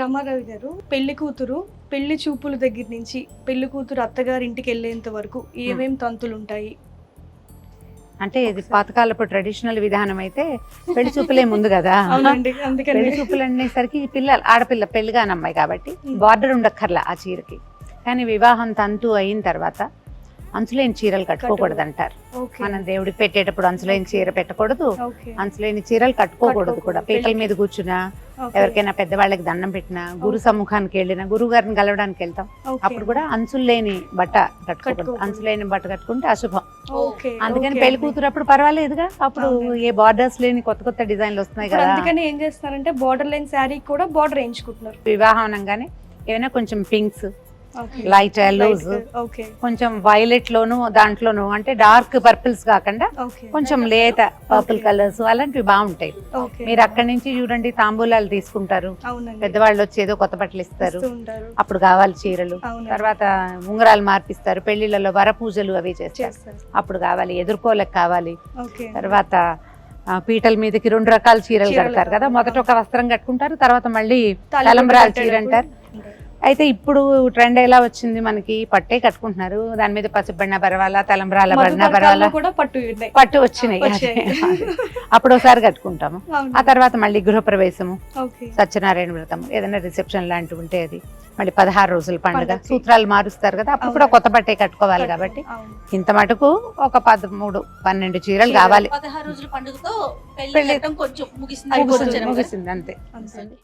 రమారావు గారు, పెళ్లి కూతురు పెళ్లి చూపుల దగ్గర నుంచి పెళ్లి కూతురు అత్తగారి ఇంటికి వెళ్ళేంత వరకు ఏమేం తంతులు ఉంటాయి? అంటే ఇది పాతకాలపు ట్రెడిషనల్ విధానం అయితే పెళ్లి చూపులే ముందు కదా. అవునండి, అందుకని పెళ్లి చూపులు అనేసరికి పిల్లలు ఆడపిల్ల పెళ్లిగాని అమ్మాయి కాబట్టి బార్డర్ ఉండక్కర్లా ఆ చీరకి. కానీ వివాహం తంతు అయిన తర్వాత అంచులేని చీరలు కట్టుకోకూడదు అంటారు. ఓకే, మనం దేవుడికి పెట్టేటప్పుడు అంచులేని చీర పెట్టకూడదు, ఓకే, అంచులేని చీరలు కట్టుకోకూడదు కూడా. పీటల మీద కూర్చున్నా, ఓకే, ఎవరికైనా పెద్దవాళ్ళకి దండం పెట్టినా, గురు సమ్ముఖానికి వెళ్ళినా, గురువు గారిని కలవడానికి వెళ్తాం, ఓకే. అప్పుడు కూడా అంచులు లేని బట్ట కట్టుకోకూడదు. అంచులు లేని బట్ట కట్టుకుంటే అశుభం. ఓకే, అందుకని ఓకే పెళ్లి అండి. కూతురు అప్పుడు పర్వాలేదుగా, అప్పుడు అవునండి. ఏ బార్డర్స్ లేని కొత్త కొత్త డిజైన్లు వస్తున్నాయి ఇప్పుడు కదా. అందుకని ఏం చేస్తున్నారంటే బార్డర్ లైన్ శారీ కూడా బార్డర్ వేయించుకుంటున్నారు. వివాహం అనగానే ఏమైనా కొంచెం pinks, okay, light loose, okay, కొంచెం వైలెట్ లోను దాంట్లోను, అంటే డార్క్ పర్పుల్స్ కాకుండా ఓకే, కొంచెం లేత పర్పుల్ కలర్స్ అలాంటివి బాగుంటాయి. ఓకే. మీరు అక్కడి నుంచి చూడండి తాంబూలాలు తీసుకుంటారు, అవునండి, పెద్దవాళ్ళు వచ్చి ఏదో కొత్త బట్టలు ఇస్తారు, ఇస్తూ ఉంటారు. అప్పుడు కావాలి చీరలు. అవునండి. తర్వాత ఉంగరాలు మార్పిస్తారు, పెళ్లిళ్ళలో వరపూజలు అవి చేస్తారు, చేస్తారు. అప్పుడు కావాలి. ఎదుర్కోలకు కావాలి. ఓకే, తర్వాత పీటల మీదకి 2 రకాల చీరలు చీరలు కడతారు కదా. కావాలి. మొదట ఒక వస్త్రం కట్టుకుంటారు, తర్వాత మళ్ళీ తాళి తలంబ్రాల కట్టేటప్పుడు చీర అంటారు. ఉంటారు. అయితే ఇప్పుడు ట్రెండ్ ఎలా వచ్చింది, మనకి పట్టే కట్టుకుంటున్నారు, దాని మీద పసుపడిన పర్వాలా, తలంబ్రాల పడిన మధుపర్కాల్లో పర్వాలా, కూడా పట్టు ఉన్నాయి. పట్టు వచ్చినాయి. వచ్చాయి. అప్పుడు ఒకసారి కట్టుకుంటాము, అవును. ఆ తర్వాత మళ్ళీ గృహప్రవేశము, ఓకే, సత్యనారాయణ వ్రతం, ఏదైనా రిసెప్షన్ లాంటివి ఉంటే అది, మళ్ళీ 16 రోజుల పండుగ, పండగకి. సూత్రాలు మారుస్తారు కదా, అప్పుడు కూడా కొత్త బట్టే కట్టుకోవాలి కాబట్టి అవును. ఇంత మటుకు ఒక 13-12 చీరలు కావాలి. 16 రోజుల పండుగతో పెళ్లి పెళ్లి కొంచెం ముగిసింది ముగిసింది అంతే. అంతే.